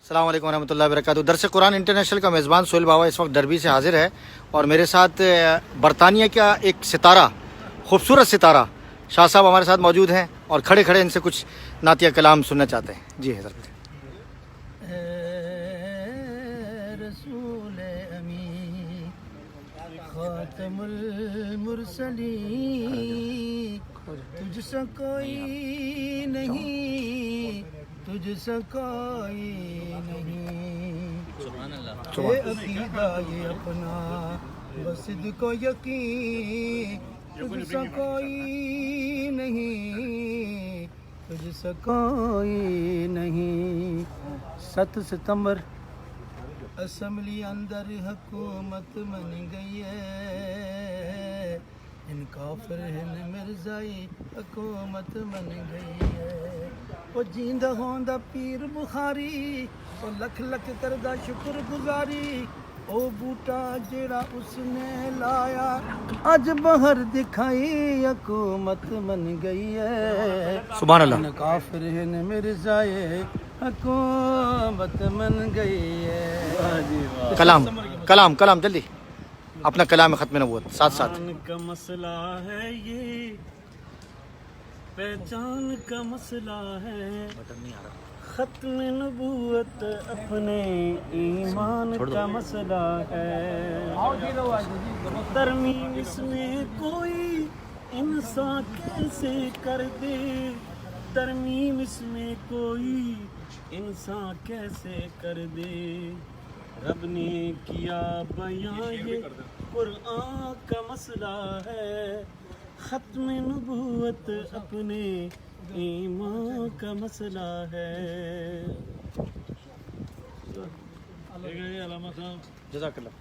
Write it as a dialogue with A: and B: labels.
A: السلام علیکم ورحمۃ اللہ وبرکاتہ. درس قرآن انٹرنیشنل کا میزبان سہیل بابا اس وقت ڈربی سے حاضر ہے اور میرے ساتھ برطانیہ کا ایک ستارہ، خوبصورت ستارہ شاہ صاحب ہمارے ساتھ موجود ہیں اور کھڑے کھڑے ان سے کچھ نعتیہ کلام سننا چاہتے ہیں. جی حضرت.
B: رسول امی خاتم المرسلین، تجھ سا کوئی نہیں، تجھ سا کوئی نہیں. اے عقیدہ یہ اپنا بصدق و یقین، تجھ سا کوئی نہیں، تجھ سا کوئی نہیں. 7 ستمبر اسمبلی اندر حکومت بن گئی ہے، ان کافر ہن مرزائی حکومت بن گئی ہے. وہ جیندہ ہوندا پیر بخاری، وہ لکھ لکھ کردہ شکر گزاری. او بوٹا جیڑا اس نے لایا اج بہر دکھائی حکومت بن گئی ہے.
A: سبحان اللہ.
B: ان کافر ہن مرزائے حکومت بن گئی ہے.
A: کلام کلام کلام جلدی اپنا کلام ختم نبوت ساتھ ساتھ.
C: پہچان کا مسئلہ ہے یہ، پہچان کا مسئلہ ہے، ختم نبوت اپنے ایمان کا مسئلہ ہے. ترمیم اس میں کوئی انسان کیسے کر دے، ترمیم اس میں کوئی انسان کیسے کر دے. رب نے کیا بیان یہ قرآن کا مسئلہ ہے، ختم نبوت اپنے ایمان کا مسئلہ ہے.
A: جزاک اللہ.